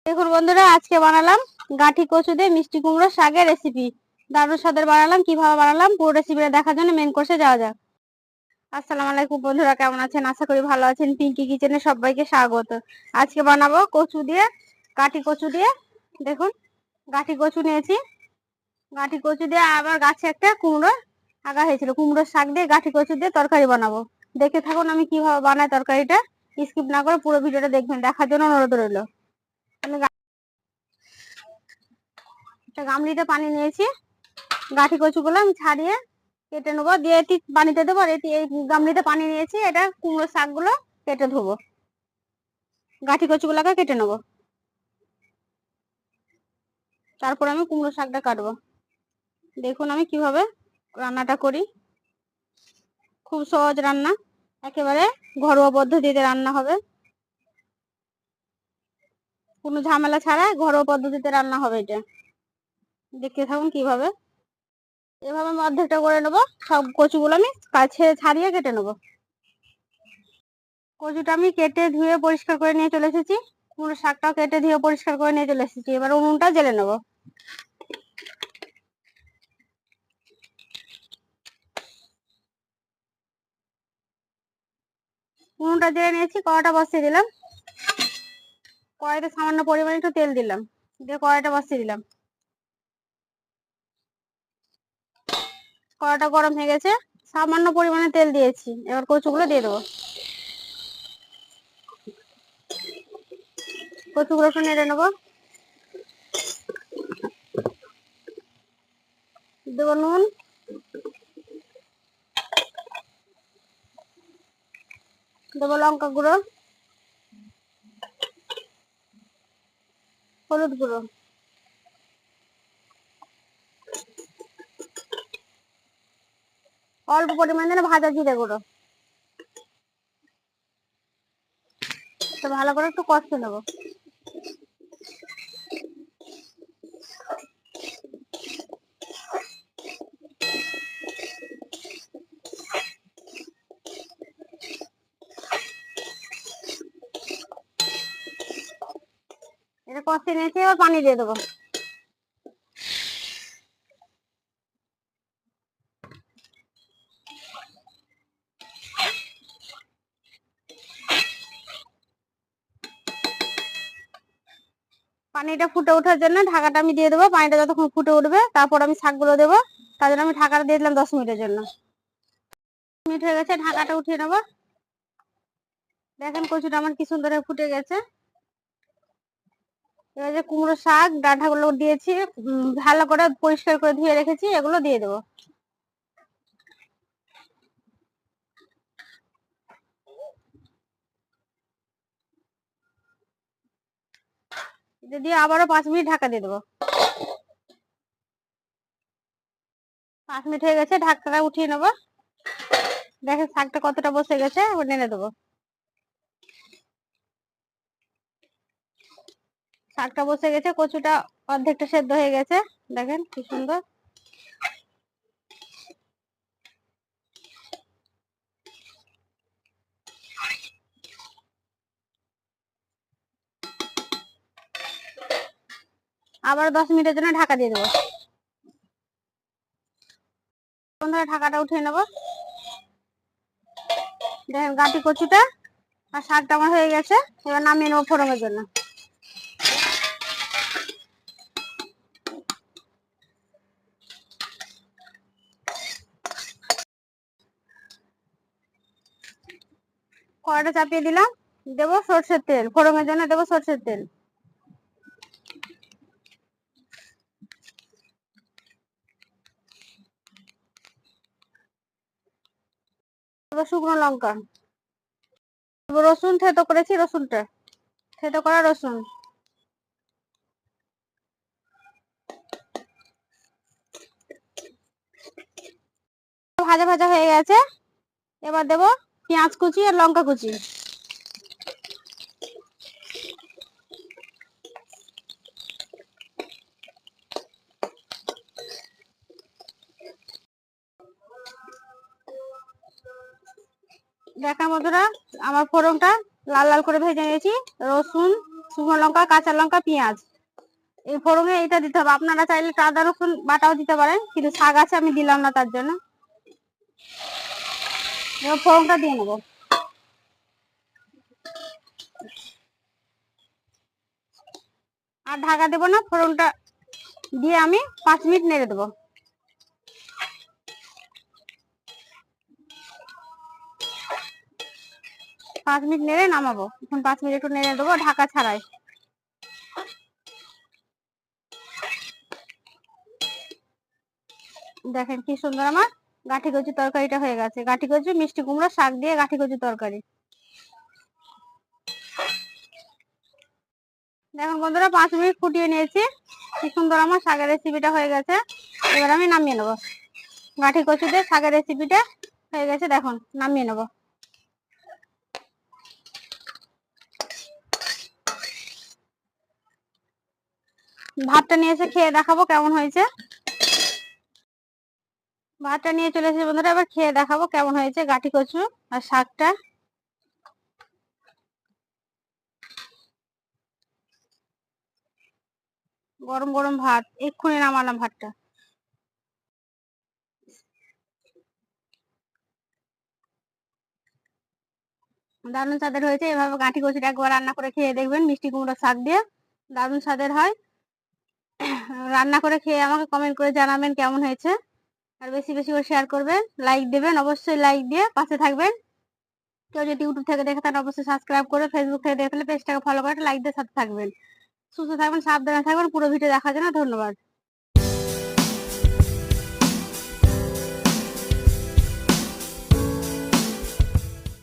দেখুন বন্ধুরা, আজকে বানালাম গাঁঠি কচু দিয়ে মিষ্টি কুমড়ো শাকের রেসিপি। দারুণ স্বাদের বানালাম। কিভাবে বানালাম পুরো রেসিপিটা দেখার জন্য মেন কোর্সে যাওয়া যাক। আসসালামু আলাইকুম বন্ধুরা, কেমন আছেন? আশা করি ভালো আছেন। পিঙ্কি কিচেনে সবাইকে স্বাগত। আজকে বানাবো কচু দিয়ে, গাঁঠি কচু দিয়ে। দেখুন, গাঁঠি কচু নিয়েছি। গাঁঠি কচু দিয়ে আবার গাছে একটা কুমড়ো আগা হয়েছিল। কুমড়ো শাক দিয়ে গাঁঠি কচু দিয়ে তরকারি বানাবো। দেখে থাকুন আমি কিভাবে বানাই তরকারিটা। স্কিপ না করে পুরো ভিডিওটা দেখবেন, দেখার জন্য অনুরোধ রইল। আমি একটা গামলিতে পানি নিয়েছি। গাঁঠি কচুগুলো আমি ছাড়িয়ে কেটে নেবো, দিয়ে এটি পানিতে দেবো। আর এটি এই গামলিতে পানি নিয়েছি, এটা কুমড়ো শাকগুলো কেটে ধোবো। গাঁঠি কচুগুলোকে কেটে নেবো, তারপর আমি কুমড়ো শাকটা কাটবো। দেখুন আমি কিভাবে রান্নাটা করি। খুব সহজ রান্না, একেবারে ঘরোয়া পদ্ধতিতে রান্না হবে। কোনো ঝামেলা ছাড়া ঘরোয়া পদ্ধতিতে রান্না হবে এটা। দেখতে থাকুন কিভাবে। এভাবে আমি অর্ধেকটা করে নেবো। সব কচুগুলো আমি কাছে ছাড়িয়ে কেটে নেবো। কচুটা আমি কেটে ধুয়ে পরিষ্কার করে নিয়ে চলে এসেছি। কুমড়ো শাকটাও কেটে ধুয়ে পরিষ্কার করে নিয়ে চলে এসেছি। এবার উনুনটা জ্বেলে নেবো। উনুনটা জ্বেলে নিয়েছি, কড়াটা বসিয়ে দিলাম। কড়াইতে সামান্য পরিমাণে একটু তেল দিলাম, দিয়ে কড়াইটা বসিয়ে দিলাম। কড়াটা গরম হয়ে গেছে, সামান্য পরিমাণে তেল দিয়েছি। এবার কচুগুলো দিয়ে দেবো। কচুগুলো একটু নেড়ে নেবো। দেবো নুন, দেবো লঙ্কা গুঁড়ো, হলুদ গুঁড়ো, অল্প পরিমাণে ভাজা জিরে গুঁড়ো। তো ভালো করে একটু কষে নেবো। এটা কষে নিয়েছি, এবার পানি দিয়ে দেবো। পানিটা ফুটে ওঠার জন্য ঢাকাটা আমি দিয়ে দেবো। পানিটা যতক্ষণ ফুটে উঠবে তারপর আমি শাকগুলো দেবো। তার জন্য আমি ঢাকাটা দিয়ে দিলাম 10 মিনিটের জন্য। মিনিট হয়ে গেছে, ঢাকাটা উঠিয়ে নেবো। দেখেন কচুটা আমার কি সুন্দর ফুটে গেছে। এবার যে কুমড়ো শাক ডাঁটাগুলো দিয়েছি, ভালো করে পরিষ্কার করে ধুয়ে রেখেছি, এগুলো দিয়ে দেবো। এটা দিয়ে আবারও 5 মিনিট ঢাকা দিয়ে দেবো। 5 মিনিট হয়ে গেছে, ঢাকাটা উঠিয়ে নেবো। দেখেন শাকটা কতটা বসে গেছে, এবার নেড়ে দেবো। শাকটা বসে গেছে, কচুটা অর্ধেকটা সেদ্ধ হয়ে গেছে। দেখেন কি সুন্দর। আবার 10 মিনিটের জন্য ঢাকা দিয়ে দেবো। বন্ধুরা, ঢাকাটা উঠিয়ে নেবো। দেখেন গাঁটি কচুটা আর শাকটা আমার হয়ে গেছে। এবার নামিয়ে নেবো ফোড়নের জন্য। কড়াইটা চাপিয়ে দিলাম, দেবো সর্ষের তেল। ফোড়নের জন্য দেবো সর্ষের তেল। দেবো শুকনো লঙ্কা, দেবো রসুন থেতো করেছি, রসুনটা থেতো করা রসুন। ভাজা ভাজা হয়ে গেছে। এবার দেবো পেঁয়াজ কুচি আর লঙ্কা কুচি। দেখা বন্ধুরা, আমার ফোড়নটা লাল লাল করে ভেজে নিয়েছি। রসুন, শুকনো লঙ্কা, কাঁচা লঙ্কা, পেঁয়াজ। এই ফোড়নে এটা দিতে হবে। আপনারা চাইলে আদা রসুন বাটাও দিতে পারেন, কিন্তু শাক আছে আমি দিলাম না তার জন্য। এবার ফোড়নটা দিয়ে নেবো। আর ঢাকা দেবো না, ফোড়নটা দিয়ে আমি 5 মিনিট নেড়ে দেবো। 5 মিনিট নেড়ে নামাবো। এখন 5 মিনিট একটু নেড়ে দেবো ঢাকা ছাড়াই। দেখেন কি সুন্দর আমার গাঠি কচু তরকারিটা হয়ে গেছে। গাঠি কচু মিষ্টি কুমড়ো শাক দিয়ে গাঠি কচু তরকারি। দেখুন বন্ধুরা 5 মিনিট ফুটিয়ে নিয়েছি। কি সুন্দর আমার শাকের রেসিপিটা হয়ে গেছে। এবার আমি নামিয়ে নেবো। গাঠি কচু দিয়ে শাকের রেসিপিটা হয়ে গেছে, দেখুন নামিয়ে নেবো। ভাতটা নিয়ে এসে খেয়ে দেখাবো কেমন হয়েছে। ভাতটা নিয়ে চলে এসেছি বন্ধুরা, এবার খেয়ে দেখাবো কেমন হয়েছে গাঠি কচু আর শাকটা। গরম গরম ভাত, এক্ষুনি নামালাম ভাতটা। দারুণ স্বাদের হয়েছে। এভাবে গাঁঠি কচুটা একবার রান্না করে খেয়ে দেখবেন মিষ্টি কুমড়ো শাক দিয়ে, দারুণ স্বাদের হয়। রান্না করে খেয়ে আমাকে কমেন্ট করে জানাবেন কেমন হয়েছে। আর বেশি বেশি করে শেয়ার করবেন, লাইক দেবেন, অবশ্যই লাইক দিয়ে পাশে থাকবেন। কেউ যদি ইউটিউব থেকে দেখে তাহলে অবশ্যই সাবস্ক্রাইব করে, ফেসবুক থেকে দেখলে পেজটাকে ফলো করে লাইক দিয়ে সাথে থাকবেন। সুস্থ থাকবেন, সাবধানে থাকবেন। পুরো ভিডিও দেখার জন্য ধন্যবাদ।